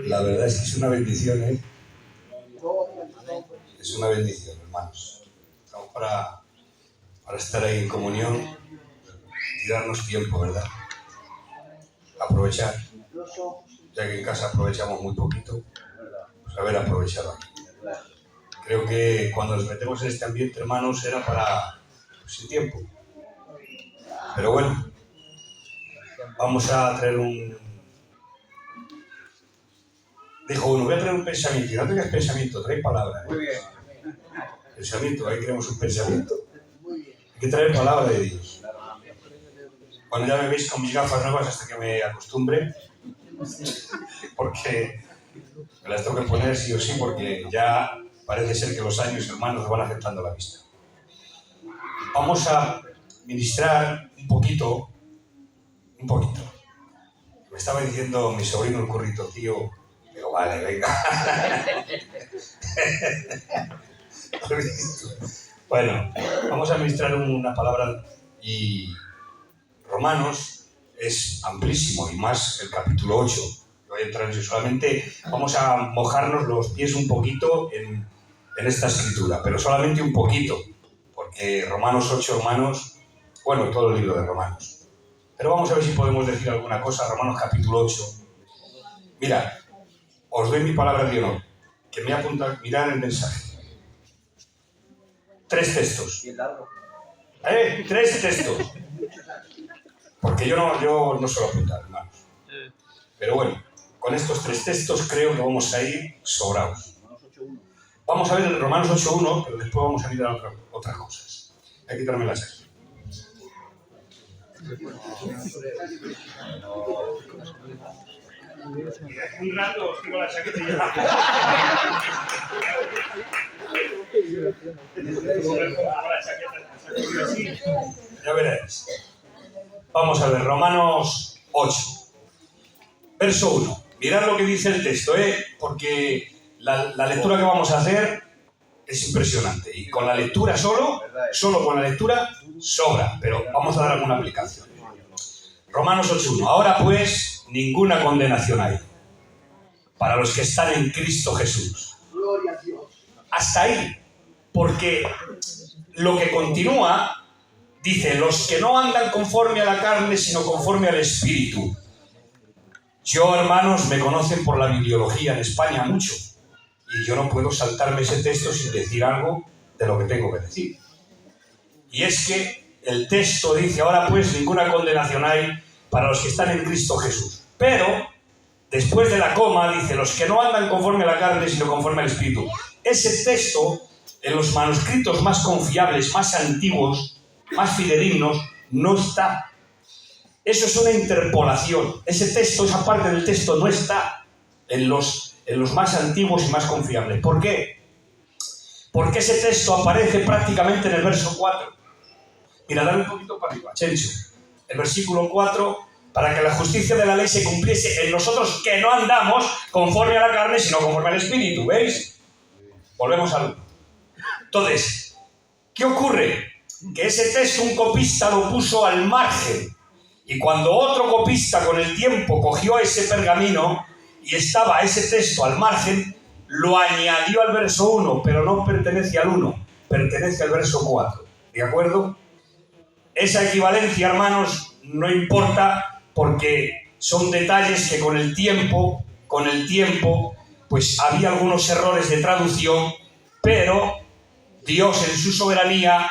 La verdad es que es una bendición, ¿eh? Es una bendición, hermanos. Estamos para estar ahí en comunión y darnos tiempo, ¿verdad? Aprovechar. Ya que en casa aprovechamos muy poquito, pues haber aprovechado aquí. Creo que cuando nos metemos en este ambiente, hermanos, era para sin tiempo. Pero bueno, vamos a traer Dijo uno, voy a traer un pensamiento. Y no tengas pensamiento, trae palabra. Muy bien. Pensamiento, ahí queremos un pensamiento. Hay que traer palabra de Dios. Cuando ya me veis con mis gafas nuevas hasta que me acostumbre, porque me las tengo que poner sí o sí, porque ya parece ser que los años, hermanos, nos van afectando la vista. Vamos a ministrar un poquito. Me estaba diciendo mi sobrino el Currito, tío, digo, vale, venga. Bueno, vamos a ministrar una palabra y Romanos es amplísimo y más el capítulo 8. Voy a entrar yo solamente, vamos a mojarnos los pies un poquito en esta escritura, pero solamente un poquito, porque Romanos 8, hermanos, bueno, todo el libro de Romanos. Pero vamos a ver si podemos decir alguna cosa, Romanos capítulo 8. Mira, os doy mi palabra de honor, que me apunta, mirad el mensaje. 3 textos. 3 textos. Porque yo no suelo apuntar, hermanos. Pero bueno, con estos 3 textos creo que vamos a ir sobrados. Vamos a ver el Romanos 8.1, pero después vamos a mirar otras cosas. Hay que quitarme las aquí. Un rato os tiro la chaqueta y ya veréis. Vamos a ver, Romanos 8, verso 1. Mirad lo que dice el texto, porque la lectura que vamos a hacer es impresionante. Y con la lectura solo con la lectura sobra, pero vamos a dar alguna aplicación. Romanos 8.1. Ahora pues, ninguna condenación hay para los que están en Cristo Jesús. Gloria a Dios. Hasta ahí, porque lo que continúa dice, los que no andan conforme a la carne, sino conforme al Espíritu. Yo, hermanos, me conocen por la bibliología en España mucho, y yo no puedo saltarme ese texto sin decir algo de lo que tengo que decir. Y es que el texto dice, ahora pues ninguna condenación hay para los que están en Cristo Jesús. Pero, después de la coma, dice, los que no andan conforme a la carne, sino conforme al Espíritu. Ese texto, en los manuscritos más confiables, más antiguos, más fidedignos, no está. Eso es una interpolación. Ese texto, esa parte del texto no está en los más antiguos y más confiables. ¿Por qué? Porque ese texto aparece prácticamente en el verso 4. Mira, dale un poquito para arriba, Chencho. El versículo 4, para que la justicia de la ley se cumpliese en nosotros que no andamos conforme a la carne, sino conforme al Espíritu. ¿Veis? Volvemos al 1. Entonces, ¿qué ocurre? Que ese texto un copista lo puso al margen. Y cuando otro copista con el tiempo cogió ese pergamino y estaba ese texto al margen, lo añadió al verso 1, pero no pertenece al 1, pertenece al verso 4. ¿De acuerdo? Esa equivalencia, hermanos, no importa porque son detalles que con el tiempo, pues había algunos errores de traducción, pero Dios en su soberanía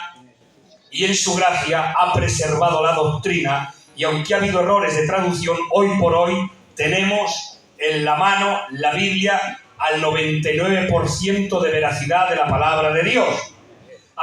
y en su gracia ha preservado la doctrina. Y aunque ha habido errores de traducción, hoy por hoy tenemos en la mano la Biblia al 99% de veracidad de la palabra de Dios.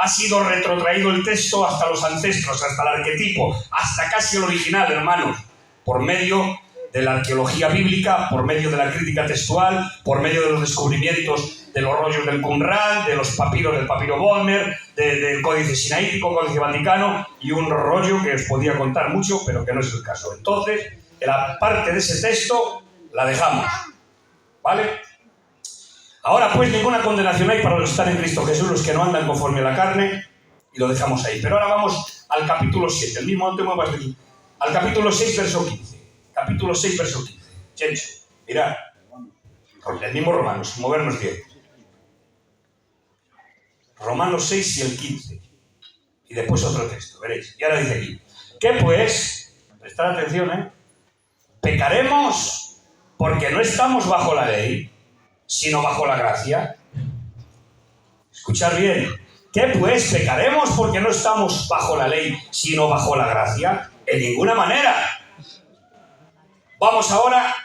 Ha sido retrotraído el texto hasta los ancestros, hasta el arquetipo, hasta casi el original, hermanos, por medio de la arqueología bíblica, por medio de la crítica textual, por medio de los descubrimientos de los rollos del Qumran, de los papiros del papiro Bodmer, del Códice Sinaítico, Códice Vaticano, y un rollo que os podía contar mucho, pero que no es el caso. Entonces, la parte de ese texto la dejamos, ¿vale? Ahora pues ninguna condenación hay para los que están en Cristo Jesús, los que no andan conforme a la carne, y lo dejamos ahí. Pero ahora vamos al capítulo 7, el mismo no te muevas de aquí. Al capítulo 6, verso 15. Capítulo 6, verso 15. Chencho, mirad. El mismo Romanos, movernos 10. Romanos 6 y el 15. Y después otro texto, veréis. Y ahora dice aquí. ¿Qué pues? Prestad atención, pecaremos porque no estamos bajo la ley, sino bajo la gracia. Escuchad bien. ¿Qué pues? ¿Pecaremos porque no estamos bajo la ley, sino bajo la gracia? En ninguna manera. Vamos ahora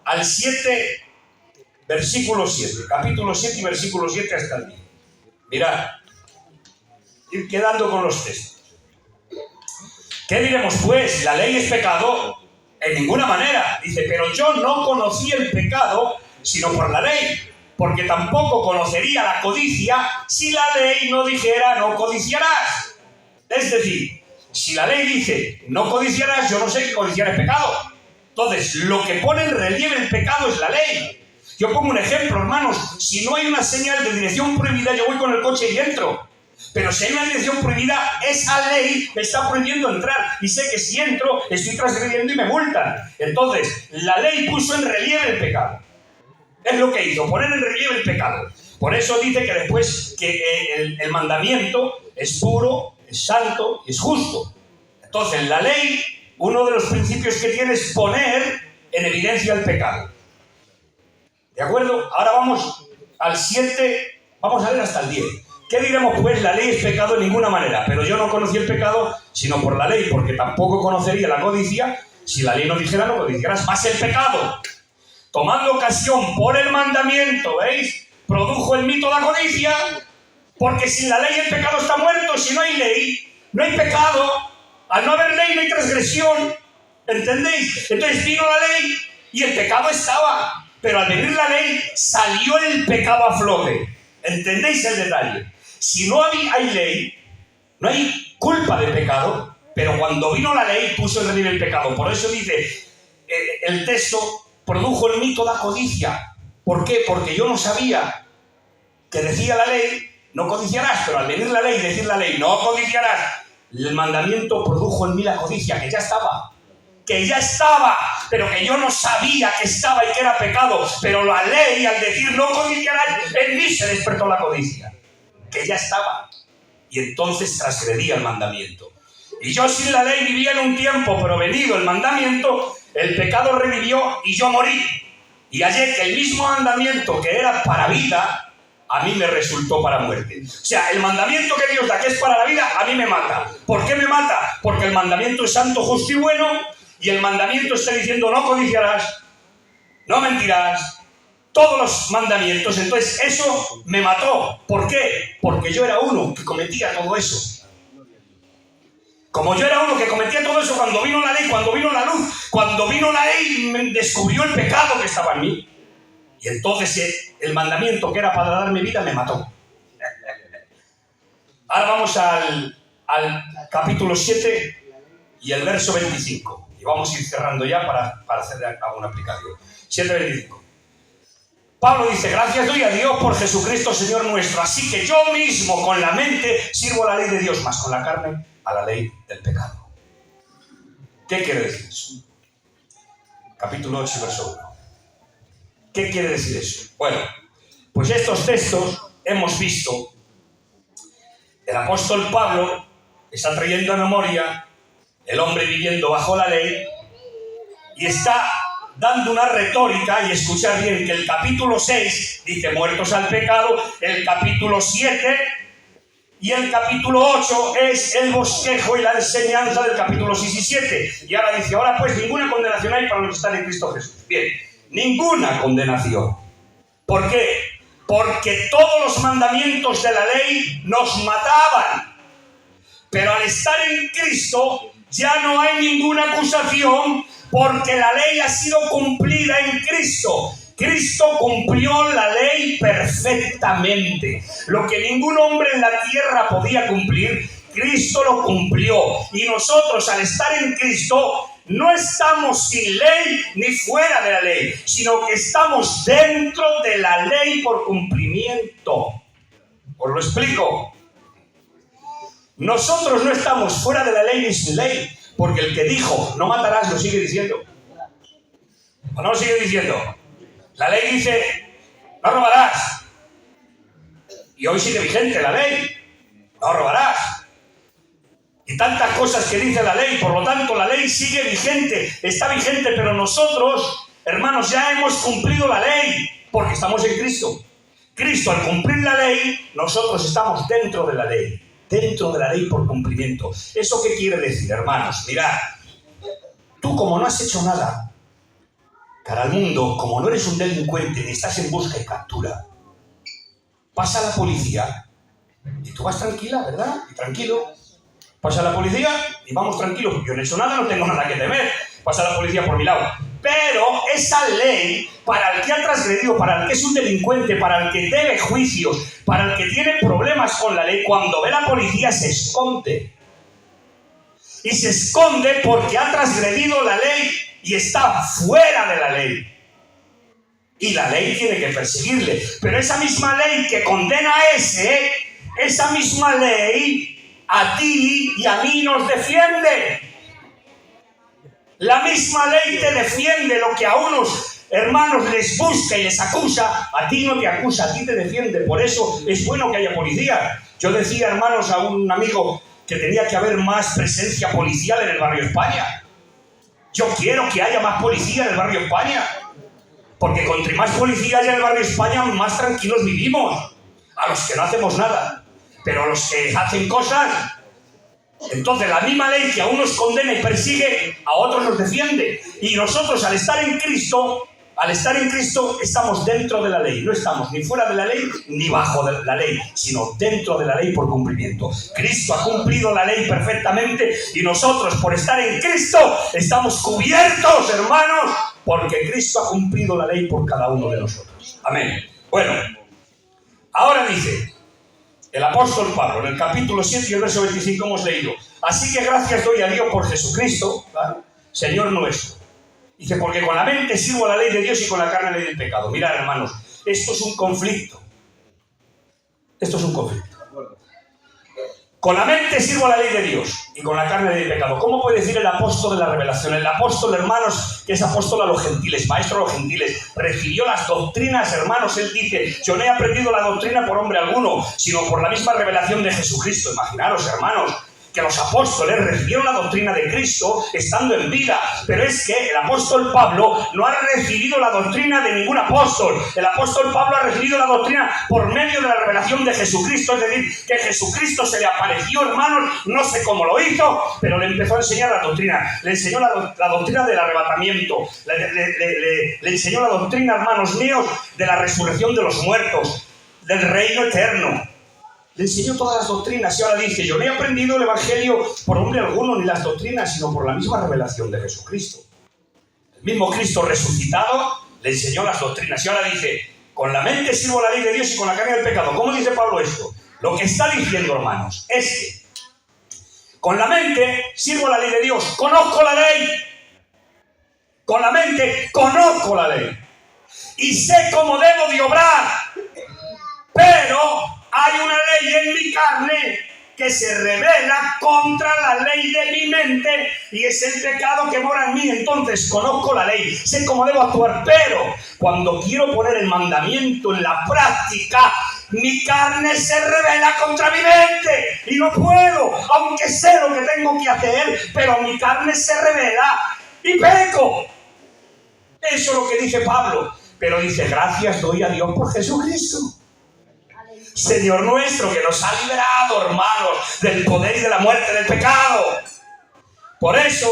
al 7, versículo 7. Capítulo 7 y versículo 7 hasta el 10. Mirad. Ir quedando con los textos. ¿Qué diremos pues? ¿La ley es pecado? En ninguna manera. Dice, pero yo no conocí el pecado sino por la ley, porque tampoco conocería la codicia si la ley no dijera no codiciarás. Es decir, si la ley dice no codiciarás, yo no sé que codiciar es pecado. Entonces, lo que pone en relieve el pecado es la ley. Yo pongo un ejemplo, hermanos. Si no hay una señal de dirección prohibida, yo voy con el coche y entro. Pero si hay una dirección prohibida, esa ley me está prohibiendo entrar. Y sé que si entro, estoy transgrediendo y me multan. Entonces, la ley puso en relieve el pecado. Es lo que hizo, poner en relieve el pecado. Por eso dice que después que el mandamiento es puro, es santo y es justo. Entonces, la ley, uno de los principios que tiene es poner en evidencia el pecado. ¿De acuerdo? Ahora vamos al 7, vamos a leer hasta el 10. ¿Qué diremos pues? La ley es pecado en ninguna manera, pero yo no conocí el pecado sino por la ley, porque tampoco conocería la codicia si la ley no dijera no codiciarás. Más el pecado, tomando ocasión por el mandamiento, ¿veis? Produjo en mí toda codicia, porque sin la ley el pecado está muerto. Si no hay ley, no hay pecado. Al no haber ley no hay transgresión, ¿entendéis? Entonces vino la ley y el pecado estaba, pero al venir la ley salió el pecado a flote. ¿Entendéis el detalle? Si no hay ley, no hay culpa de pecado, pero cuando vino la ley puso en relieve el pecado. Por eso dice el texto, produjo en mí toda codicia. ¿Por qué? Porque yo no sabía que decía la ley, no codiciarás, pero al venir la ley, decir la ley, no codiciarás, el mandamiento produjo en mí la codicia, que ya estaba, pero que yo no sabía que estaba y que era pecado. Pero la ley, al decir no codiciarás, en mí se despertó la codicia, que ya estaba. Y entonces transgredía el mandamiento. Y yo sin la ley vivía en un tiempo, pero venido el mandamiento, el pecado revivió y yo morí. Y hallé que el mismo mandamiento que era para vida, a mí me resultó para muerte. O sea, el mandamiento que Dios da, que es para la vida, a mí me mata. ¿Por qué me mata? Porque el mandamiento es santo, justo y bueno, y el mandamiento está diciendo no codiciarás, no mentirás, todos los mandamientos. Entonces eso me mató. ¿Por qué? Porque yo era uno que cometía todo eso. Como yo era uno que cometía todo eso, cuando vino la ley, cuando vino la luz, cuando vino la ley, me descubrió el pecado que estaba en mí. Y entonces el mandamiento que era para darme vida me mató. Ahora vamos al capítulo 7 y el verso 25. Y vamos a ir cerrando ya para hacer alguna aplicación. 7:25. Pablo dice, gracias doy a Dios por Jesucristo Señor nuestro. Así que yo mismo con la mente sirvo a la ley de Dios, más con la carne a la ley del pecado. ¿Qué quiere decir eso? Capítulo 8, verso 1. ¿Qué quiere decir eso? Bueno, pues estos textos hemos visto. El apóstol Pablo está trayendo a memoria el hombre viviendo bajo la ley y está dando una retórica, y escuchad bien que el capítulo 6 dice muertos al pecado, el capítulo 7 y el capítulo 8 es el bosquejo y la enseñanza del capítulo 6 y 7. Y ahora dice, ahora pues ninguna condenación hay para los que están en Cristo Jesús. Bien, ninguna condenación. ¿Por qué? Porque todos los mandamientos de la ley nos mataban. Pero al estar en Cristo ya no hay ninguna acusación, porque la ley ha sido cumplida en Cristo. Cristo cumplió la ley perfectamente. Lo que ningún hombre en la tierra podía cumplir, Cristo lo cumplió. Y nosotros, al estar en Cristo, no estamos sin ley ni fuera de la ley, sino que estamos dentro de la ley por cumplimiento. ¿Os lo explico? Nosotros no estamos fuera de la ley ni sin ley, porque el que dijo no matarás lo sigue diciendo. ¿O no sigue diciendo? La ley dice, no robarás. Y hoy sigue vigente la ley. No robarás. Y tantas cosas que dice la ley, por lo tanto la ley sigue vigente, está vigente, pero nosotros, hermanos, ya hemos cumplido la ley, porque estamos en Cristo. Cristo, al cumplir la ley, nosotros estamos dentro de la ley por cumplimiento. ¿Eso qué quiere decir, hermanos? Mirad, tú como no has hecho nada, cara al mundo, como no eres un delincuente, ni estás en busca y captura, pasa la policía y tú vas tranquila, ¿verdad? Y tranquilo. Pasa la policía y vamos tranquilos. Yo no he hecho nada, no tengo nada que temer. Pasa la policía por mi lado. Pero esa ley, para el que ha transgredido, para el que es un delincuente, para el que debe juicios, para el que tiene problemas con la ley, cuando ve la policía se esconde. Y se esconde porque ha transgredido la ley y está fuera de la ley. Y la ley tiene que perseguirle. Pero esa misma ley que condena a ese, esa misma ley a ti y a mí nos defiende. La misma ley te defiende. Lo que a unos hermanos les busca y les acusa, a ti no te acusa, a ti te defiende. Por eso es bueno que haya policía. Yo decía, hermanos, a un amigo que tenía que haber más presencia policial en el barrio España. Yo quiero que haya más policía en el barrio España, porque contra más policía haya en el barrio España, más tranquilos vivimos. A los que no hacemos nada. Pero a los que hacen cosas, entonces la misma ley que a unos condena y persigue, a otros los defiende. Y nosotros al estar en Cristo, estamos dentro de la ley. No estamos ni fuera de la ley ni bajo de la ley, sino dentro de la ley por cumplimiento. Cristo ha cumplido la ley perfectamente y nosotros por estar en Cristo estamos cubiertos, hermanos, porque Cristo ha cumplido la ley por cada uno de nosotros. Amén. Bueno, ahora dice el apóstol Pablo, en el capítulo 7 y el verso 25 hemos leído: así que gracias doy a Dios por Jesucristo, ¿vale?, Señor nuestro. Dice, porque con la mente sirvo a la ley de Dios y con la carne a la ley del pecado. Mirad, hermanos, esto es un conflicto. Esto es un conflicto. Con la mente sirvo a la ley de Dios y con la carne a la ley del pecado. ¿Cómo puede decir el apóstol de la revelación? El apóstol, hermanos, que es apóstol a los gentiles, maestro a los gentiles, recibió las doctrinas, hermanos. Él dice, yo no he aprendido la doctrina por hombre alguno, sino por la misma revelación de Jesucristo. Imaginaros, hermanos, que los apóstoles recibieron la doctrina de Cristo estando en vida, pero es que el apóstol Pablo no ha recibido la doctrina de ningún apóstol. El apóstol Pablo ha recibido la doctrina por medio de la revelación de Jesucristo, es decir, que Jesucristo se le apareció, hermanos, no sé cómo lo hizo, pero le empezó a enseñar la doctrina. Le enseñó la doctrina del arrebatamiento, le enseñó la doctrina, hermanos míos, de la resurrección de los muertos, del reino eterno. Le enseñó todas las doctrinas y ahora dice, yo no he aprendido el evangelio por hombre alguno ni las doctrinas, sino por la misma revelación de Jesucristo. El mismo Cristo resucitado le enseñó las doctrinas y ahora dice, con la mente sirvo la ley de Dios y con la carne del pecado. ¿Cómo dice Pablo esto? Lo que está diciendo, hermanos, es que con la mente sirvo la ley de Dios, conozco la ley. Con la mente conozco la ley y sé cómo debo de obrar, pero hay una ley en mi carne que se revela contra la ley de mi mente y es el pecado que mora en mí. Entonces conozco la ley, sé cómo debo actuar, pero cuando quiero poner el mandamiento en la práctica, mi carne se revela contra mi mente y no puedo, aunque sé lo que tengo que hacer, pero mi carne se revela y peco. Eso es lo que dice Pablo, pero dice, gracias doy a Dios por Jesucristo, Señor nuestro, que nos ha liberado, hermanos, del poder y de la muerte del pecado. Por eso,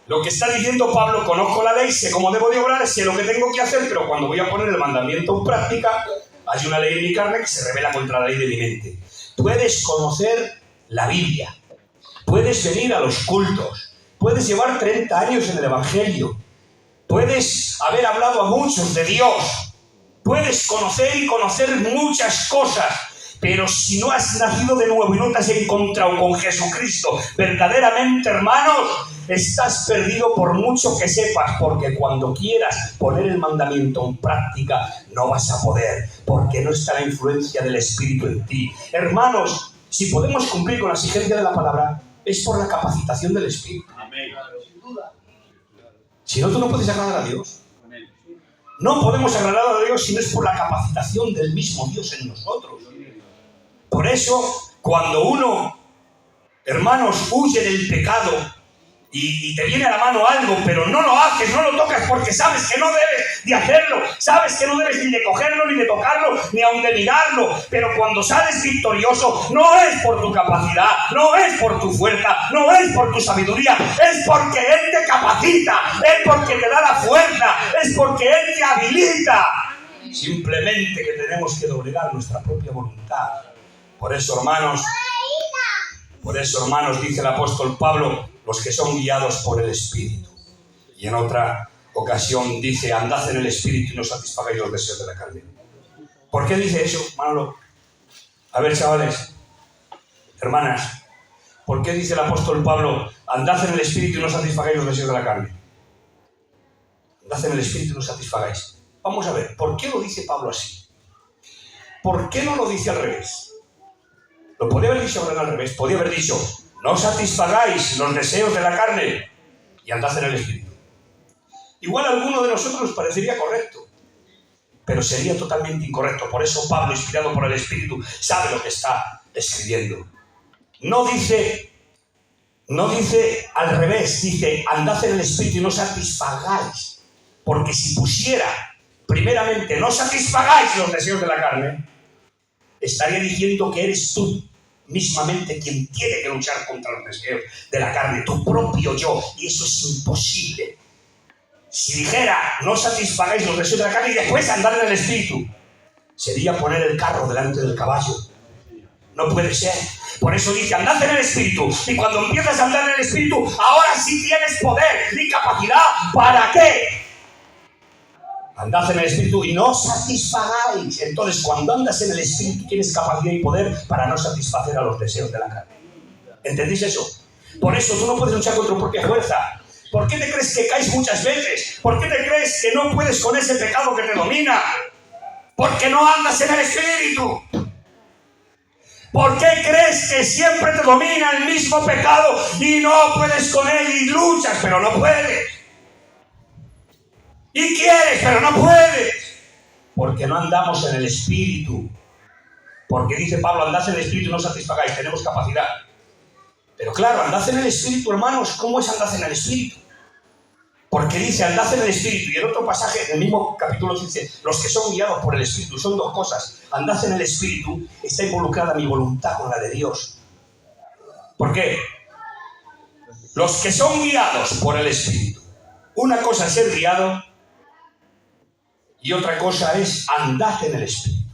lo que está diciendo Pablo, conozco la ley, sé cómo debo de obrar, sé lo que tengo que hacer, pero cuando voy a poner el mandamiento en práctica, hay una ley en mi carne que se revela contra la ley de mi mente. Puedes conocer la Biblia, puedes venir a los cultos, puedes llevar 30 años en el Evangelio, puedes haber hablado a muchos de Dios, puedes conocer y conocer muchas cosas, pero si no has nacido de nuevo y no te has encontrado con Jesucristo verdaderamente, hermanos, estás perdido por mucho que sepas, porque cuando quieras poner el mandamiento en práctica no vas a poder, porque no está la influencia del Espíritu en ti. Hermanos, si podemos cumplir con la exigencia de la palabra, es por la capacitación del Espíritu. Amén. Si no, tú no puedes agradar a Dios. No podemos agradar a Dios si no es por la capacitación del mismo Dios en nosotros. Por eso, cuando uno, hermanos, huye del pecado y te viene a la mano algo, pero no lo haces, no lo tocas porque sabes que no debes de hacerlo, sabes que no debes ni de cogerlo, ni de tocarlo, ni aun de mirarlo, pero cuando sales victorioso, no es por tu capacidad, no es por tu fuerza, no es por tu sabiduría, es porque Él te capacita, es porque te da la fuerza, es porque Él te habilita. Simplemente que tenemos que doblegar nuestra propia voluntad. Por eso, hermanos, dice el apóstol Pablo, los que son guiados por el Espíritu. Y en otra ocasión dice, andad en el Espíritu y no satisfagáis los deseos de la carne. ¿Por qué dice eso, Manolo? A ver, chavales, hermanas, ¿por qué dice el apóstol Pablo, andad en el Espíritu y no satisfagáis los deseos de la carne? Andad en el Espíritu y no satisfagáis. Vamos a ver, ¿por qué lo dice Pablo así? ¿Por qué no lo dice al revés? Lo podía haber dicho al revés, podía haber dicho, no satisfagáis los deseos de la carne y andad en el Espíritu. Igual a alguno de nosotros nos parecería correcto, pero sería totalmente incorrecto. Por eso Pablo, inspirado por el Espíritu, sabe lo que está escribiendo. No dice al revés, dice, andad en el Espíritu y no satisfagáis. Porque si pusiera, primeramente, no satisfagáis los deseos de la carne, estaría diciendo que eres tú mismamente quien tiene que luchar contra los deseos de la carne, tu propio yo, y eso es imposible. Si dijera, no satisfagáis los deseos de la carne y después andar en el Espíritu, sería poner el carro delante del caballo. No puede ser. Por eso dice, andad en el Espíritu, y cuando empiezas a andar en el Espíritu, ahora sí tienes poder y capacidad. ¿Para qué? Andad en el Espíritu y no satisfagáis. Entonces, cuando andas en el Espíritu, tienes capacidad y poder para no satisfacer a los deseos de la carne. ¿Entendéis eso? Por eso tú no puedes luchar con tu propia fuerza. ¿Por qué te crees que caes muchas veces? ¿Por qué te crees que no puedes con ese pecado que te domina? Porque no andas en el Espíritu. ¿Por qué crees que siempre te domina el mismo pecado y no puedes con él y luchas, pero no puedes? Y quieres, pero no puedes. Porque no andamos en el Espíritu. Porque dice Pablo, andad en el Espíritu y no satisfagáis. Tenemos capacidad. Pero claro, andad en el Espíritu, hermanos. ¿Cómo es andad en el Espíritu? Porque dice, andad en el Espíritu. Y en otro pasaje, en el mismo capítulo, dice, los que son guiados por el Espíritu. Son dos cosas. Andad en el Espíritu, está involucrada mi voluntad con la de Dios. ¿Por qué? Los que son guiados por el Espíritu. Una cosa es ser guiado y otra cosa es andar en el Espíritu.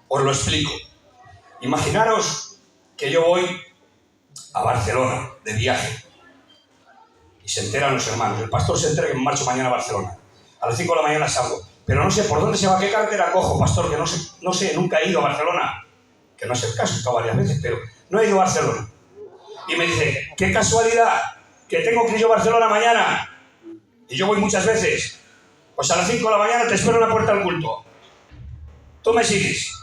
Os lo explico. Imaginaros que yo voy a Barcelona de viaje y se enteran los hermanos. El pastor se entera que me marcho mañana a Barcelona. A las 5 de la mañana salgo. Pero no sé por dónde se va, qué carretera cojo, pastor, que no sé, nunca he ido a Barcelona. Que no es el caso, he estado varias veces, pero no he ido a Barcelona. Y me dice, qué casualidad, que tengo que ir a Barcelona mañana. Y yo voy muchas veces. Pues a las 5 de la mañana te espero en la puerta del culto. Tú me sigues.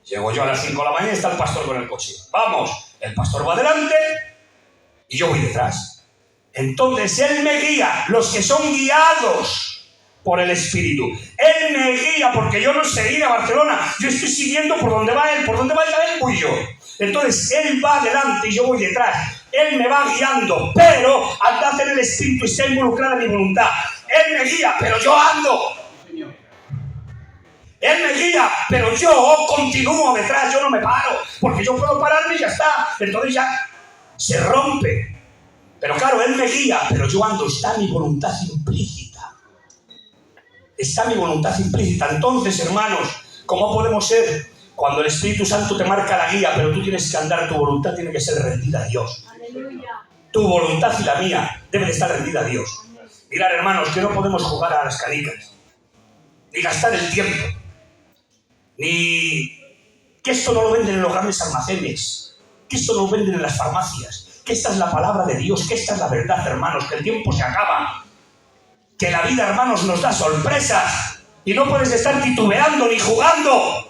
Llego yo a las 5 de la mañana y está el pastor con el coche. Vamos, el pastor va adelante y yo voy detrás. Entonces él me guía, los que son guiados por el Espíritu. Él me guía porque yo no sé ir a Barcelona. Yo estoy siguiendo por donde va él, por donde vaya él voy yo. Entonces él va adelante y yo voy detrás. Él me va guiando, pero andad en el Espíritu y está involucrada mi voluntad. Él me guía, pero yo ando. Él me guía, pero yo continúo detrás, yo no me paro, porque yo puedo pararme y ya está. Entonces ya se rompe. Pero claro, él me guía, pero yo ando, está mi voluntad implícita. Está mi voluntad implícita. Entonces, hermanos, ¿cómo podemos ser cuando el Espíritu Santo te marca la guía, pero tú tienes que andar, tu voluntad tiene que ser rendida a Dios? Aleluya. Tu voluntad y la mía deben de estar rendida a Dios. Mirad, hermanos, que no podemos jugar a las canicas, ni gastar el tiempo, ni que esto no lo venden en los grandes almacenes, que esto no lo venden en las farmacias, que esta es la palabra de Dios, que esta es la verdad, hermanos, que el tiempo se acaba, que la vida, hermanos, nos da sorpresas y no puedes estar titubeando ni jugando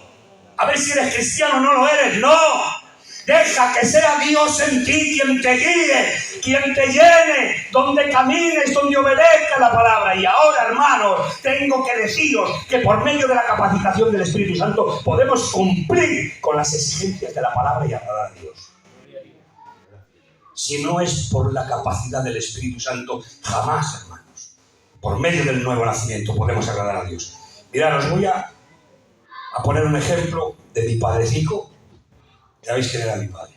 a ver si eres cristiano o no lo eres. No, Deja que sea Dios en ti quien te guíe, quien te llene, donde camines, donde obedezca la palabra. Y ahora, hermanos, tengo que deciros que por medio de la capacitación del Espíritu Santo podemos cumplir con las exigencias de la palabra y agradar a Dios. Si no es por la capacidad del Espíritu Santo, jamás, hermanos, por medio del nuevo nacimiento podemos agradar a Dios. Mirad, os voy a poner un ejemplo de mi padrecito. Ya veis quién era mi padre.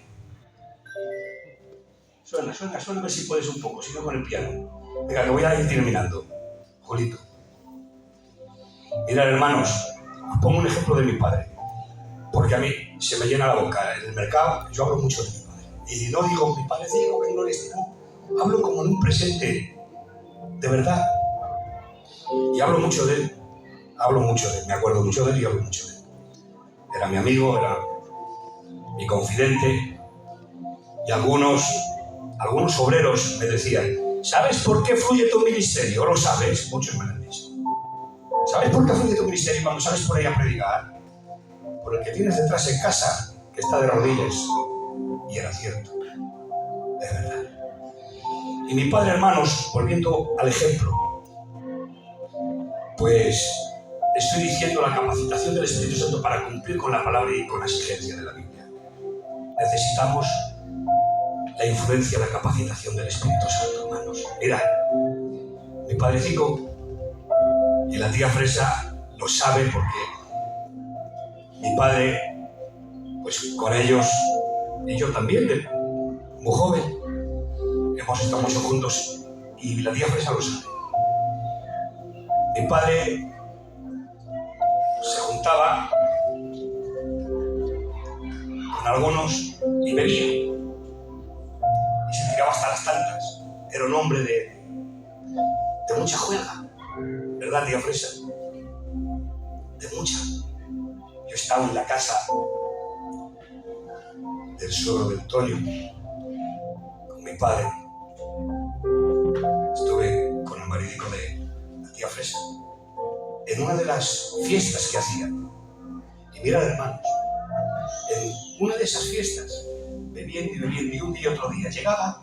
Suena, a ver si puedes un poco, si no con el piano. Venga, que voy a ir terminando. Julito. Mirad, hermanos, os pongo un ejemplo de mi padre. Porque a mí se me llena la boca. En el mercado yo hablo mucho de mi padre. Y no digo, mi padre dijo que no es, no. Hablo como en un presente de verdad. Y hablo mucho de él. Me acuerdo mucho de él y hablo mucho de él. Era mi amigo, era mi confidente. Y algunos obreros me decían, ¿sabes por qué fluye tu ministerio? ¿Lo sabes? Muchos me lo han dicho. ¿Sabes por qué fluye tu ministerio cuando sales por ahí a predicar? Por el que tienes detrás en casa, que está de rodillas. Y era cierto. Es verdad. Y mi padre, hermanos, volviendo al ejemplo, pues estoy diciendo la capacitación del Espíritu Santo para cumplir con la palabra y con la exigencia de la Biblia. Necesitamos la influencia, la capacitación del Espíritu Santo, hermanos. Mirad, mi padrecito y la tía Fresa lo sabe porque mi padre, pues con ellos, y yo también, muy joven, hemos estado mucho juntos y la tía Fresa lo sabe. Mi padre se juntaba con algunos y bebía. Y se tiraba hasta las tantas. Era un hombre de mucha juerga. ¿Verdad, tía Fresa? De mucha. Yo estaba en la casa del suegro de Antonio con mi padre. Estuve con el marido de la tía Fresa en una de las fiestas que hacían. Y mirad, hermanos, en una de esas fiestas, bebiendo, y un día y otro día, llegaba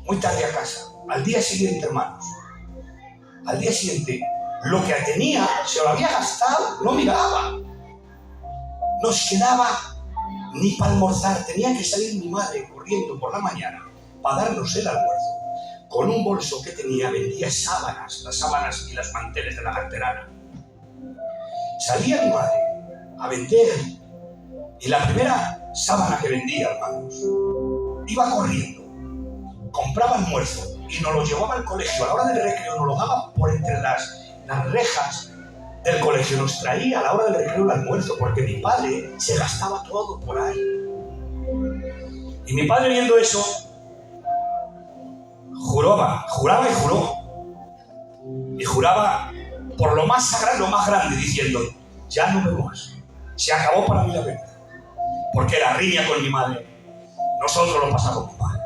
muy tarde a casa. Al día siguiente, hermanos, al día siguiente, lo que tenía, se lo había gastado, no miraba. Nos quedaba ni para almorzar. Tenía que salir mi madre corriendo por la mañana para darnos el almuerzo. Con un bolso que tenía, vendía sábanas, las sábanas y las manteles de la carterana. Salía mi madre a vender, y la primera sábana que vendía, hermanos, iba corriendo, compraba almuerzo y nos lo llevaba al colegio. A la hora del recreo nos lo daba por entre las rejas del colegio. Nos traía a la hora del recreo el almuerzo, porque mi padre se gastaba todo por ahí. Y mi padre, viendo eso, juraba y juró. Y juraba por lo más sagrado, lo más grande, diciendo, ya no bebo más. Se acabó para mí la venta. Porque era riña con mi madre. Nosotros lo pasábamos mal.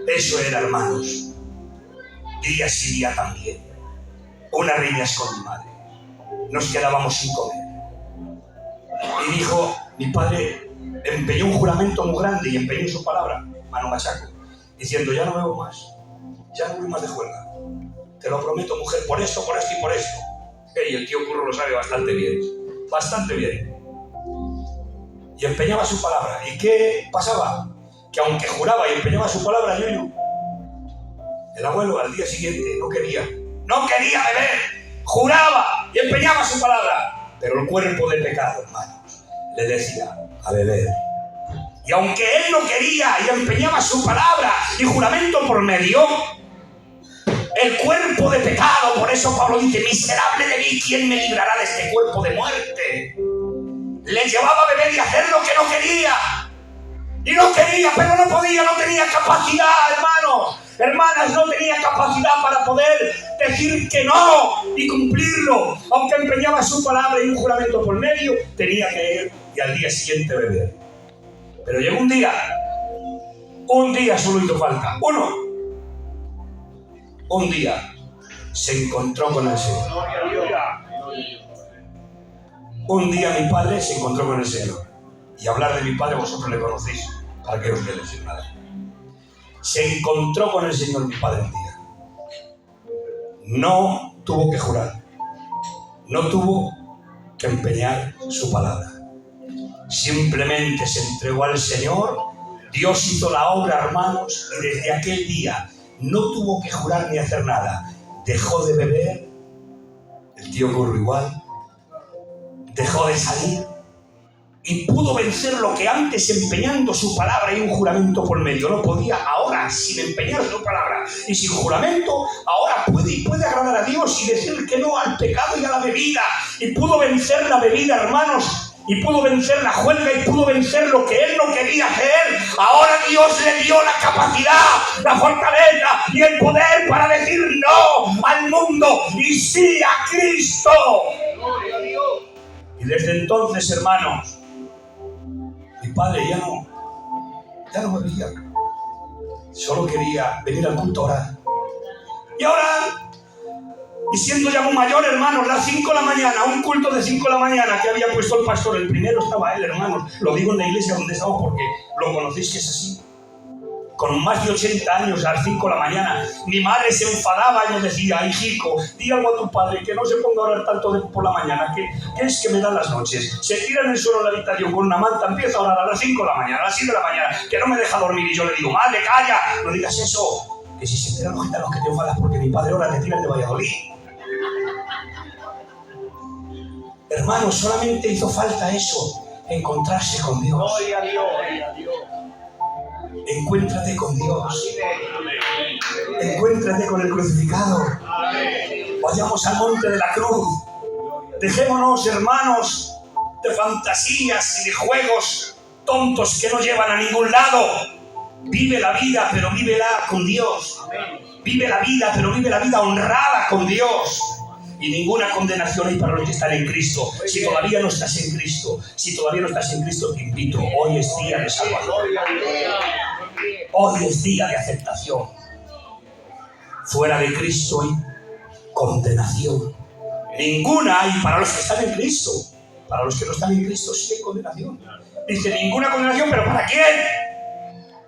Eso era, hermanos, día sí día también. Unas riñas con mi madre. Nos quedábamos sin comer. Y dijo, mi padre empeñó un juramento muy grande y empeñó su palabra, Mano Machaco, diciendo, ya no bebo más. Ya no voy más de juerga. Te lo prometo, mujer, por esto y por esto. Y el tío Curro lo sabe bastante bien. Bastante bien. Y empeñaba su palabra. ¿Y qué pasaba? Que aunque juraba y empeñaba su palabra, el abuelo al día siguiente no quería beber. Juraba y empeñaba su palabra. Pero el cuerpo de pecado, hermanos, le decía a beber. Y aunque él no quería y empeñaba su palabra y juramento por medio, el cuerpo de pecado, por eso Pablo dice, miserable de mí, ¿quién me librará de este cuerpo de muerte? Le llevaba a beber y a hacer lo que no quería. Y no quería, pero no podía, no tenía capacidad, hermanos. Hermanas, no tenía capacidad para poder decir que no y cumplirlo. Aunque empeñaba su palabra y un juramento por medio, tenía que ir y al día siguiente beber. Pero llegó un día solo hizo falta, un día se encontró con el Señor. Un día mi padre se encontró con el Señor. Y hablar de mi Padre vosotros le conocéis. ¿Para qué os voy a decir nada? Se encontró con el Señor mi Padre un día. No tuvo que jurar. No tuvo que empeñar su palabra. Simplemente se entregó al Señor. Dios hizo la obra, hermanos, y desde aquel día no tuvo que jurar ni hacer nada. Dejó de beber, el tío Curro igual, dejó de salir y pudo vencer lo que antes, empeñando su palabra y un juramento por medio, no podía. Ahora, sin empeñar su palabra y sin juramento, ahora puede agradar a Dios y decir que no al pecado y a la bebida. Y pudo vencer la bebida, hermanos, y pudo vencer la juelga y pudo vencer lo que él no quería hacer. Ahora Dios le dio la capacidad, la fortaleza y el poder para decir no al mundo y sí a Cristo. Y desde entonces, hermanos, mi padre ya no bebía. Solo quería venir al culto a orar. Y ahora, y siendo ya muy mayor, hermanos, las 5 de la mañana, un culto de 5 de la mañana que había puesto el pastor, el primero estaba él, hermanos, lo digo en la iglesia donde estamos porque lo conocéis que es así. Con más de 80 años, a las 5 de la mañana, mi madre se enfadaba y me decía: hijico, di algo a tu padre, que no se ponga a orar tanto por la mañana, que es que me dan las noches. Se tira en el suelo en la habitación con una manta, empieza a orar a las 5 de la mañana, a las 7 de la mañana, que no me deja dormir. Y yo le digo: madre, calla, no digas eso, que si se enteran los gitanos que te enfadas porque mi padre ora, te tiran de Valladolid. Hermanos, solamente hizo falta eso, encontrarse con Dios. Gloria a Dios, gloria a Dios. Encuéntrate con Dios. Encuéntrate con el crucificado. Vayamos al monte de la cruz. Dejémonos, hermanos, de fantasías y de juegos tontos que no llevan a ningún lado. Vive la vida, pero vívela con Dios. Vive la vida, pero vive la vida honrada con Dios. Y ninguna condenación hay para los que están en Cristo. Si todavía no estás en Cristo, te invito. Hoy es día de salvación. Hoy es día de aceptación. Fuera de Cristo hay condenación. Ninguna hay para los que están en Cristo. Para los que no están en Cristo sí hay condenación. Dice: ninguna condenación, ¿pero para quién?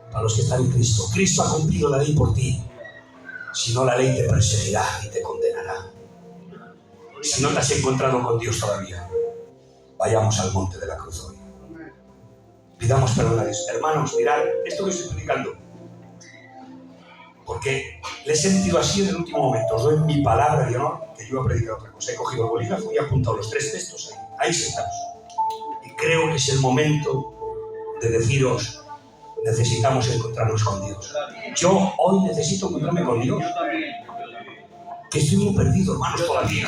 Para los que están en Cristo. Cristo ha cumplido la ley por ti. Si no, la ley te perseguirá y te condenará. Si no te has encontrado con Dios todavía, vayamos al monte de la cruz hoy. Pidamos perdón a Dios. Hermanos, mirad esto que estoy predicando, porque le he sentido así en el último momento. Os doy mi palabra de honor que yo iba a predicar otra cosa. He cogido el bolígrafo y he apuntado los 3 textos ahí estamos. Y creo que es el momento de deciros: necesitamos encontrarnos con Dios. Yo hoy necesito encontrarme con Dios, que estoy muy perdido, hermanos, todavía.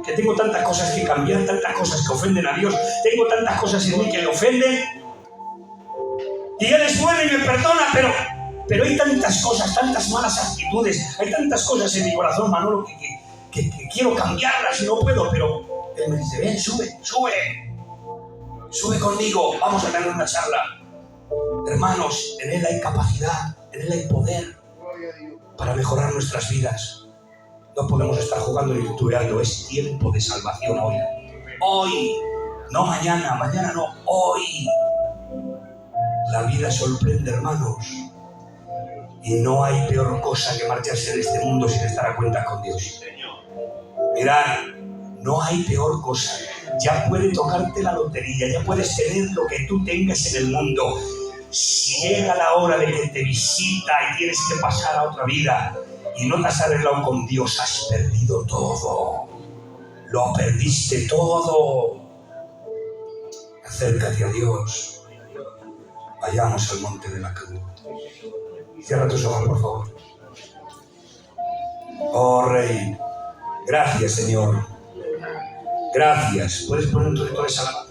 Que tengo tantas cosas que cambiar, tantas cosas que ofenden a Dios, tengo tantas cosas en mí que le ofenden. Y Él es bueno y me perdona, pero hay tantas cosas, tantas malas actitudes, hay tantas cosas en mi corazón, Manolo, que quiero cambiarlas y no puedo, pero Él me dice: ven, sube conmigo, vamos a tener una charla. Hermanos, en Él hay capacidad, en Él hay poder para mejorar nuestras vidas. No podemos estar jugando ni titubeando. Es tiempo de salvación hoy. Hoy, no mañana no, hoy. La vida sorprende, hermanos. Y no hay peor cosa que marcharse de este mundo sin estar a cuenta con Dios. Mirad, no hay peor cosa. Ya puede tocarte la lotería, ya puedes tener lo que tú tengas en el mundo. Si llega la hora de que te visita y tienes que pasar a otra vida, y no te has arreglado con Dios, has perdido todo. Lo perdiste todo. Acércate a Dios. Vayamos al monte de la cruz. Cierra tus ojos, por favor. Oh Rey, gracias, Señor. Gracias. Puedes poner un toda esa alabanza.